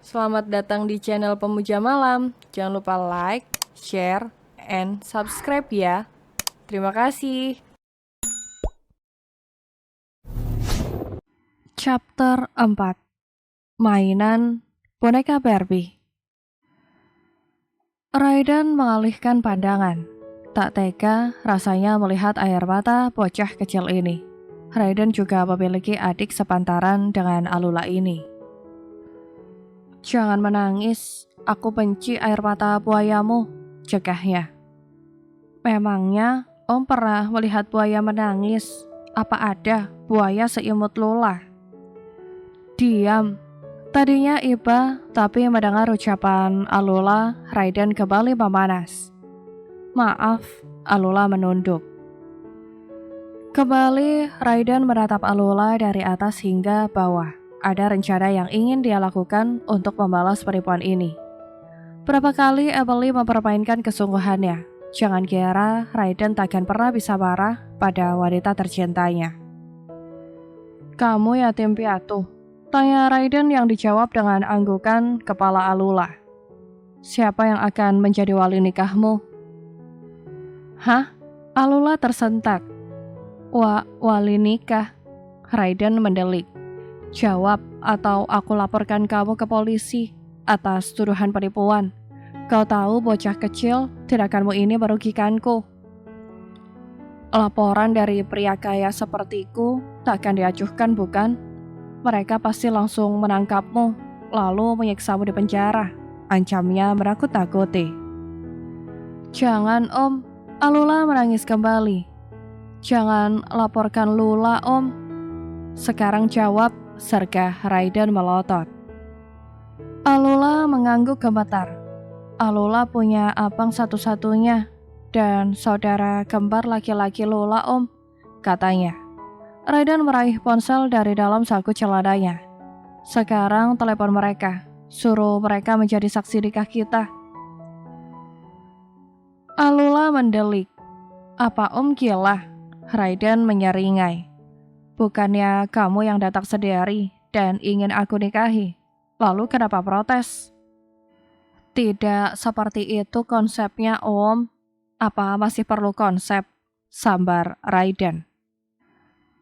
Selamat datang di channel Pemuja Malam. Jangan lupa like, share, and subscribe ya. Terima kasih. Chapter 4. Mainan Boneka Barbie. Raiden mengalihkan pandangan. Tak tega rasanya melihat air mata bocah kecil ini. Raiden juga memiliki adik sepantaran dengan Alula ini. Jangan menangis, aku benci air mata buayamu, cegahnya. Memangnya Om pernah melihat buaya menangis? Apa ada buaya seimut Lola? Diam. Tadinya iba, tapi mendengar ucapan Alula, Raiden kembali memanas. Maaf, Alula menunduk. Kembali, Raiden menatap Alula dari atas hingga bawah. Ada rencana yang ingin dia lakukan untuk membalas penipuan ini. Berapa kali Emily mempermainkan kesungguhannya. Jangan kira Raiden takkan pernah bisa marah pada wanita tercintanya. Kamu yatim piatu? Tanya Raiden yang dijawab dengan anggukan kepala Alula. Siapa yang akan menjadi wali nikahmu? Hah? Alula tersentak. Wali nikah? Raiden mendelik. Jawab atau aku laporkan kamu ke polisi atas tuduhan penipuan. Kau tahu bocah kecil, tindakanmu ini merugikanku. Laporan dari pria kaya sepertiku takkan diajukan, bukan? Mereka pasti langsung menangkapmu, lalu menyiksamu di penjara. Ancamnya menakut-nakuti. Jangan, Om. Alula menangis kembali. Jangan laporkan Lula, Om. Sekarang jawab, sergah Raiden melotot. Alula mengangguk gemetar. Alula punya abang satu-satunya dan saudara kembar laki-laki Lula, Om, katanya. Raiden meraih ponsel dari dalam saku celananya. Sekarang telepon mereka, suruh mereka menjadi saksi nikah kita. Alula mendelik. Apa Om gila? Raiden menyeringai. Bukannya kamu yang datang sendiri dan ingin aku nikahi? Lalu kenapa protes? Tidak seperti itu konsepnya, Om. Apa masih perlu konsep? Sambar Raiden.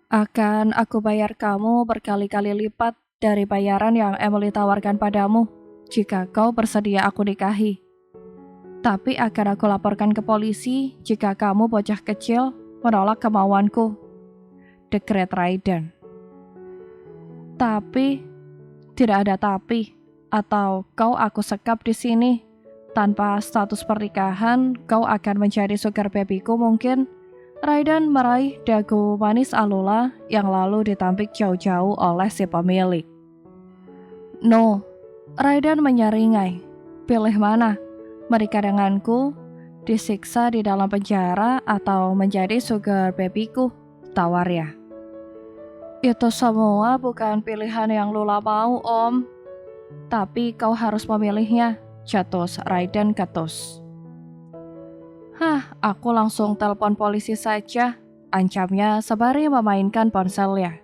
Akan aku bayar kamu berkali-kali lipat dari bayaran yang Emily tawarkan padamu jika kau bersedia aku nikahi. Tapi akan aku laporkan ke polisi jika kamu bocah kecil menolak kemauanku. Dekret Raiden. Tapi, tidak ada tapi, atau kau aku sekap di sini. Tanpa status pernikahan, kau akan menjadi sugar babyku mungkin. Raiden meraih dagu manis Alula yang lalu ditampik jauh-jauh oleh si pemilik. No, Raiden menyeringai. Pilih mana? Menikah denganku, disiksa di dalam penjara, atau menjadi sugar babyku, tawarnya. Itu semua bukan pilihan yang Lula mau, Om. Tapi kau harus memilihnya, catus Raiden ketus. Aku langsung telepon polisi saja, ancamnya sembari memainkan ponselnya.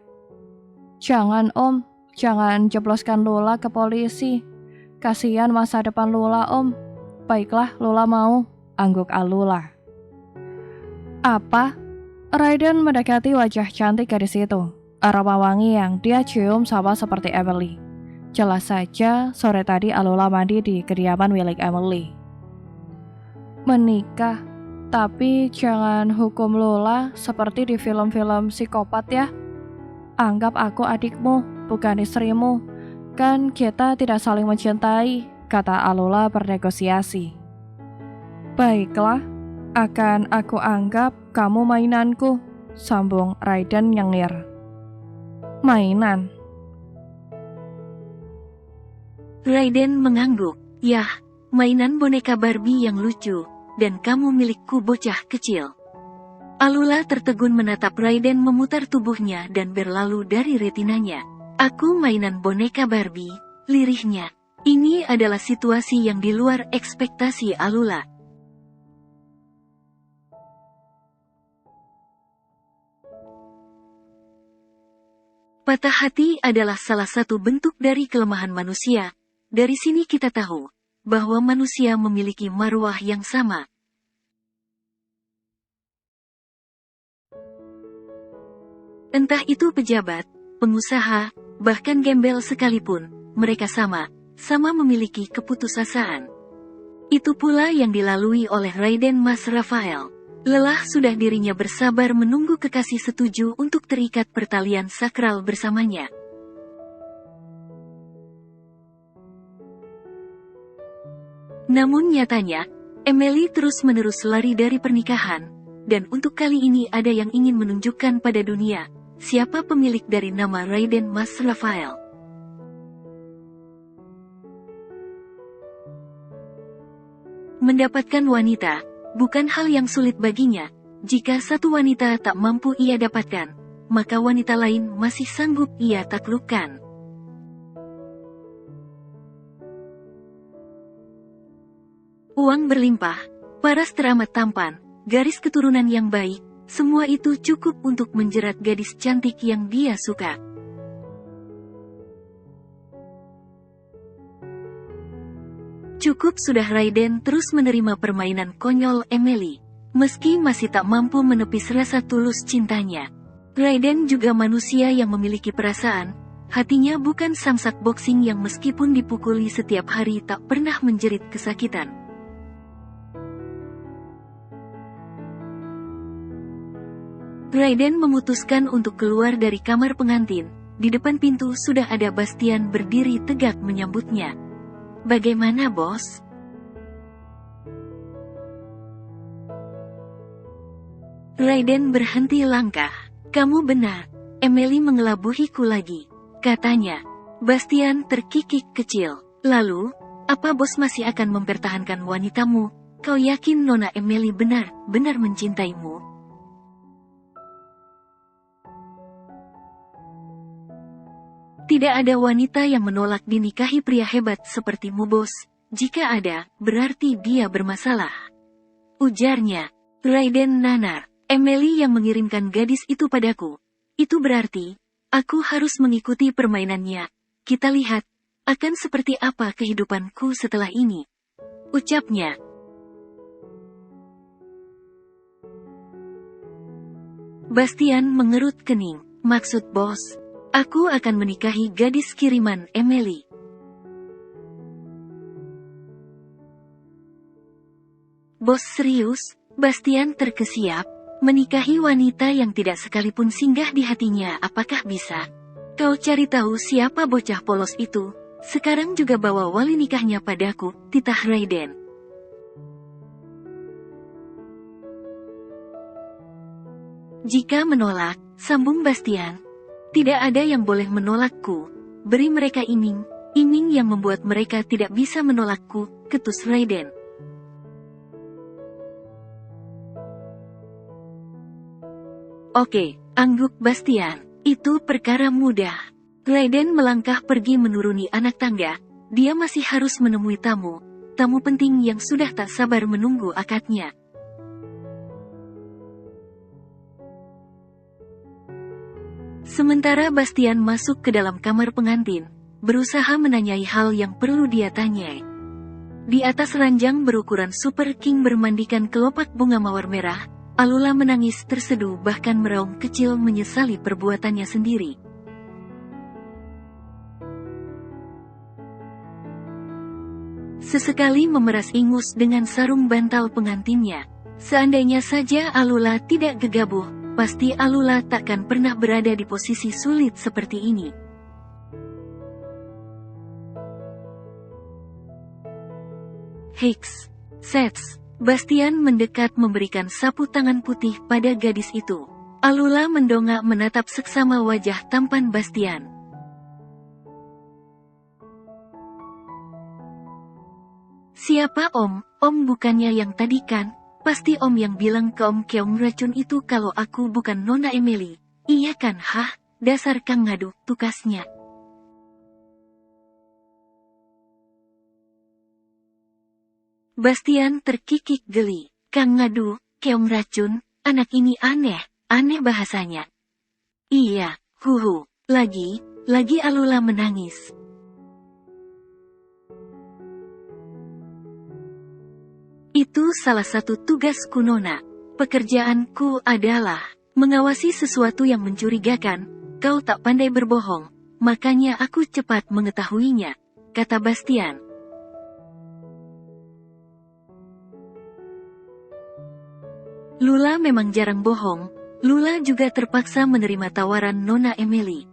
Jangan, Om, jangan jebloskan Lula ke polisi. Kasihan masa depan Lula, Om. Baiklah, Lula mau, angguk Alula. Apa? Raiden mendekati wajah cantik gadis itu. Aroma wangi yang dia cium sama seperti Emily. Jelas saja sore tadi Alula mandi di kediaman milik Emily. Menikah, tapi jangan hukum Lula seperti di film-film psikopat ya. Anggap aku adikmu, bukan istrimu. Kan kita tidak saling mencintai, kata Alula bernegosiasi. Baiklah, akan aku anggap kamu mainanku, sambung Raiden nyengir. Mainan? Raiden mengangguk. Yah, mainan boneka Barbie yang lucu, dan kamu milikku bocah kecil. Alula tertegun menatap Raiden memutar tubuhnya dan berlalu dari retinanya. Aku mainan boneka Barbie, lirihnya. Ini adalah situasi yang di luar ekspektasi Alula. Patah hati adalah salah satu bentuk dari kelemahan manusia, Dari sini kita tahu bahwa manusia memiliki marwah yang sama. Entah itu pejabat, pengusaha, bahkan gembel sekalipun, mereka sama memiliki keputusasaan. Itu pula yang dilalui oleh Raiden Mas Raphael. Lelah sudah dirinya bersabar menunggu kekasih setuju untuk terikat pertalian sakral bersamanya. Namun nyatanya, Emily terus-menerus lari dari pernikahan, dan untuk kali ini ada yang ingin menunjukkan pada dunia, siapa pemilik dari nama Raiden Mas Raphael. Mendapatkan wanita, bukan hal yang sulit baginya. Jika satu wanita tak mampu ia dapatkan, maka wanita lain masih sanggup ia taklukkan. Uang berlimpah, paras teramat tampan, garis keturunan yang baik, semua itu cukup untuk menjerat gadis cantik yang dia suka. Cukup sudah Raiden terus menerima permainan konyol Emily. Meski masih tak mampu menepis rasa tulus cintanya. Raiden juga manusia yang memiliki perasaan, hatinya bukan samsak boxing yang meskipun dipukuli setiap hari tak pernah menjerit kesakitan. Raiden memutuskan untuk keluar dari kamar pengantin. Di depan pintu sudah ada Bastian berdiri tegak menyambutnya. Bagaimana, bos? Raiden berhenti langkah. Kamu benar, Emily mengelabuhiku lagi, katanya. Bastian terkikik kecil. Lalu, apa bos masih akan mempertahankan wanitamu? Kau yakin Nona Emily benar-benar mencintaimu? Tidak ada wanita yang menolak dinikahi pria hebat sepertimu, bos. Jika ada, berarti dia bermasalah. Ujarnya. Raiden nanar. Emily yang mengirimkan gadis itu padaku. Itu berarti, aku harus mengikuti permainannya. Kita lihat, akan seperti apa kehidupanku setelah ini. Ucapnya. Bastian mengerut kening. Maksud bos? Aku akan menikahi gadis kiriman Emily. Bos serius? Bastian terkesiap. Menikahi wanita yang tidak sekalipun singgah di hatinya, apakah bisa? Kau cari tahu siapa bocah polos itu? Sekarang juga bawa wali nikahnya padaku, titah Raiden. Jika menolak, sambung Bastian. Tidak ada yang boleh menolakku. Beri mereka iming yang membuat mereka tidak bisa menolakku, ketus Raiden. Oke, angguk Bastian. Itu perkara mudah. Raiden melangkah pergi menuruni anak tangga. Dia masih harus menemui tamu penting yang sudah tak sabar menunggu akadnya. Sementara Bastian masuk ke dalam kamar pengantin, berusaha menanyai hal yang perlu dia tanyai. Di atas ranjang berukuran Super King bermandikan kelopak bunga mawar merah, Alula menangis terseduh bahkan meraung kecil menyesali perbuatannya sendiri. Sesekali memeras ingus dengan sarung bantal pengantinnya. Seandainya saja Alula tidak gegabah, pasti Alula takkan pernah berada di posisi sulit seperti ini. Hiks, Sets, Bastian mendekat memberikan sapu tangan putih pada gadis itu. Alula mendongak menatap seksama wajah tampan Bastian. Siapa Om? Om bukannya yang tadi kan? Pasti Om yang bilang ke Om Keong racun itu kalau aku bukan Nona Emily. Iya kan? Hah? Dasar Kang Ngadu, tukasnya. Bastian terkikik geli. Kang Ngadu, Keong racun, anak ini aneh bahasanya. Iya, huhu, lagi Alula menangis. Itu salah satu tugasku Nona. Pekerjaanku adalah mengawasi sesuatu yang mencurigakan. Kau tak pandai berbohong, makanya aku cepat mengetahuinya, kata Bastian. Lula memang jarang bohong. Lula juga terpaksa menerima tawaran Nona Emily.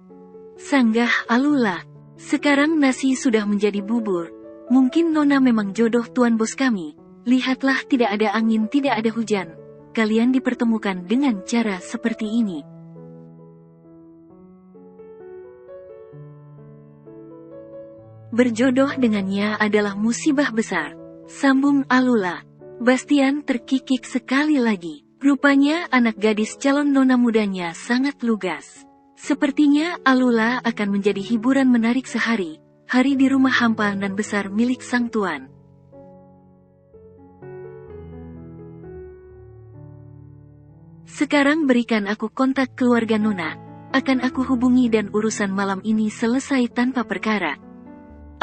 Sanggah Alula, sekarang nasi sudah menjadi bubur. Mungkin Nona memang jodoh tuan bos kami. Lihatlah, tidak ada angin, tidak ada hujan. Kalian dipertemukan dengan cara seperti ini. Berjodoh dengannya adalah musibah besar, sambung Alula. Bastian terkikik sekali lagi. Rupanya anak gadis calon nona mudanya sangat lugas. Sepertinya Alula akan menjadi hiburan menarik sehari-hari di rumah hampa nan besar milik sang tuan. Sekarang berikan aku kontak keluarga Nona. Akan aku hubungi dan urusan malam ini selesai tanpa perkara.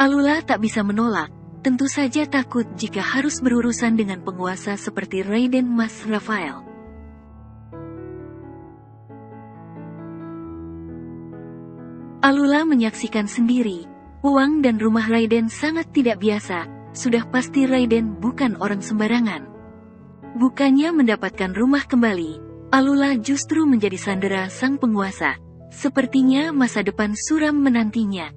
Alula tak bisa menolak. Tentu saja takut jika harus berurusan dengan penguasa seperti Raiden Mas Raphael. Alula menyaksikan sendiri. Uang dan rumah Raiden sangat tidak biasa. Sudah pasti Raiden bukan orang sembarangan. Bukannya mendapatkan rumah kembali, Alula justru menjadi sandera sang penguasa. Sepertinya masa depan suram menantinya.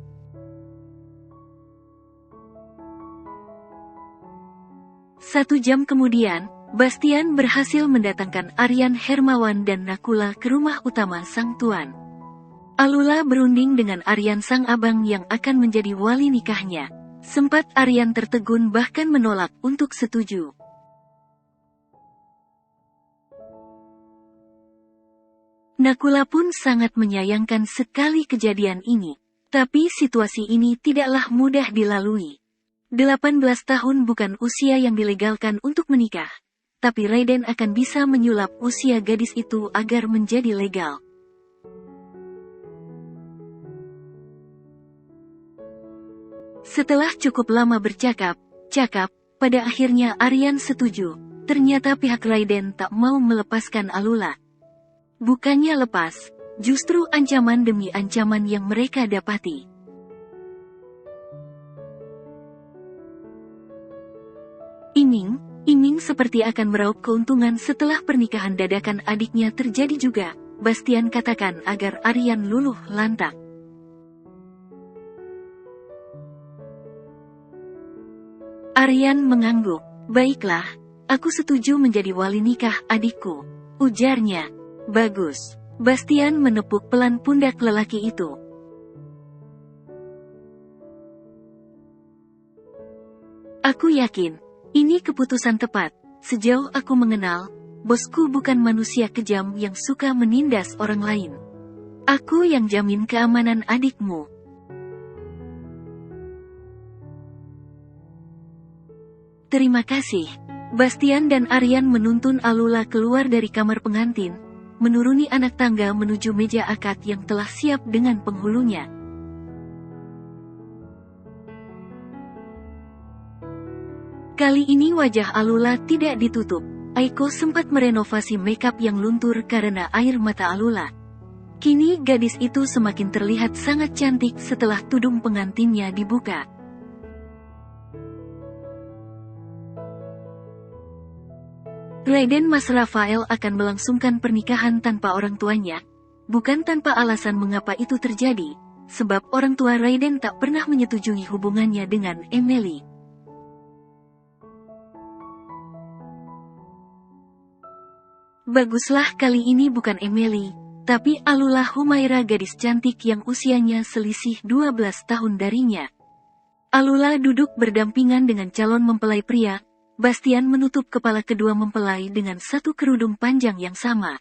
Satu jam kemudian, Bastian berhasil mendatangkan Aryan Hermawan dan Nakula ke rumah utama sang tuan. Alula berunding dengan Aryan sang abang yang akan menjadi wali nikahnya. Sempat Aryan tertegun bahkan menolak untuk setuju. Nakula pun sangat menyayangkan sekali kejadian ini. Tapi situasi ini tidaklah mudah dilalui. 18 tahun bukan usia yang dilegalkan untuk menikah. Tapi Raiden akan bisa menyulap usia gadis itu agar menjadi legal. Setelah cukup lama bercakap, pada akhirnya Aryan setuju. Ternyata pihak Raiden tak mau melepaskan Alula. Bukannya lepas, justru ancaman demi ancaman yang mereka dapati. Iming seperti akan meraup keuntungan setelah pernikahan dadakan adiknya terjadi juga. Bastian katakan agar Aryan luluh lantak. Aryan mengangguk. Baiklah, aku setuju menjadi wali nikah adikku, ujarnya. Bagus. Bastian menepuk pelan pundak lelaki itu. Aku yakin ini keputusan tepat. Sejauh aku mengenal, bosku bukan manusia kejam yang suka menindas orang lain. Aku yang jamin keamanan adikmu. Terima kasih. Bastian dan Aryan menuntun Alula keluar dari kamar pengantin, menuruni anak tangga menuju meja akad yang telah siap dengan penghulunya. Kali ini wajah Alula tidak ditutup. Aiko sempat merenovasi makeup yang luntur karena air mata Alula. Kini gadis itu semakin terlihat sangat cantik setelah tudung pengantinnya dibuka. Raiden Mas Raphael akan melangsungkan pernikahan tanpa orang tuanya. Bukan tanpa alasan mengapa itu terjadi, sebab orang tua Raiden tak pernah menyetujui hubungannya dengan Emily. Baguslah, kali ini bukan Emily, tapi Alula Humaira, gadis cantik yang usianya selisih 12 tahun darinya. Alula duduk berdampingan dengan calon mempelai pria. Bastian menutup kepala kedua mempelai dengan satu kerudung panjang yang sama.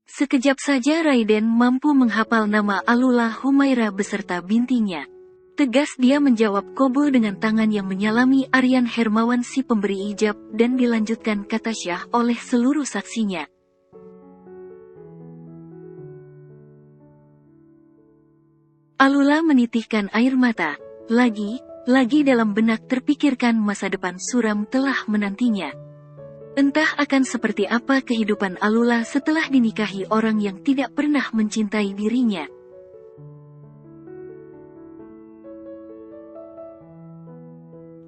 Sekejap saja Raiden mampu menghafal nama Alula Humaira beserta bintinya. Tegas dia menjawab kobul dengan tangan yang menyalami Aryan Hermawan si pemberi ijab dan dilanjutkan kata syah oleh seluruh saksinya. Alula menitihkan air mata. Lagi dalam benak terpikirkan masa depan suram telah menantinya. Entah akan seperti apa kehidupan Alula setelah dinikahi orang yang tidak pernah mencintai dirinya.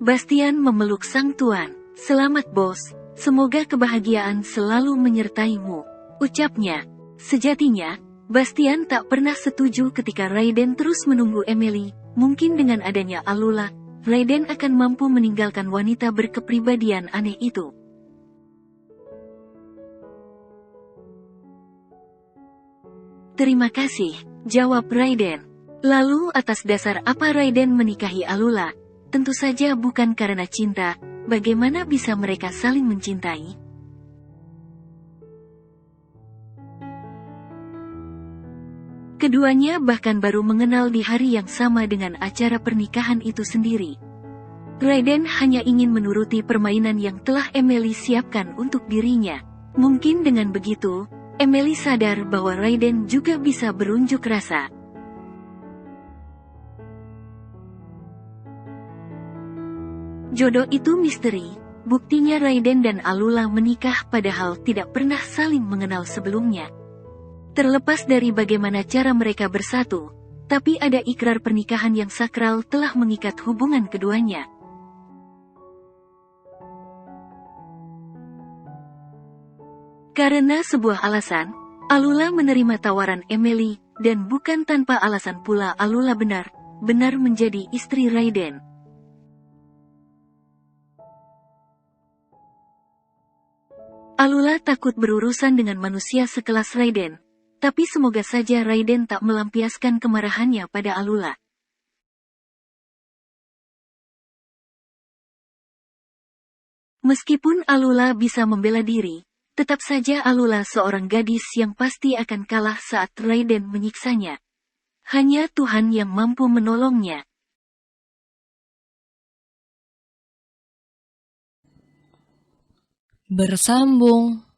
Bastian memeluk sang tuan. "Selamat bos, semoga kebahagiaan selalu menyertaimu," ucapnya. Sejatinya, Bastian tak pernah setuju ketika Raiden terus menunggu Emily. Mungkin dengan adanya Alula, Raiden akan mampu meninggalkan wanita berkepribadian aneh itu. "Terima kasih," jawab Raiden. Lalu atas dasar apa Raiden menikahi Alula? Tentu saja bukan karena cinta. Bagaimana bisa mereka saling mencintai? Keduanya bahkan baru mengenal di hari yang sama dengan acara pernikahan itu sendiri. Raiden hanya ingin menuruti permainan yang telah Emily siapkan untuk dirinya. Mungkin dengan begitu, Emily sadar bahwa Raiden juga bisa berunjuk rasa. Jodoh itu misteri. Buktinya Raiden dan Alula menikah padahal tidak pernah saling mengenal sebelumnya. Terlepas dari bagaimana cara mereka bersatu, tapi ada ikrar pernikahan yang sakral telah mengikat hubungan keduanya. Karena sebuah alasan, Alula menerima tawaran Emily, dan bukan tanpa alasan pula Alula benar-benar menjadi istri Raiden. Alula takut berurusan dengan manusia sekelas Raiden, tapi semoga saja Raiden tak melampiaskan kemarahannya pada Alula. Meskipun Alula bisa membela diri, tetap saja Alula seorang gadis yang pasti akan kalah saat Raiden menyiksanya. Hanya Tuhan yang mampu menolongnya. Bersambung.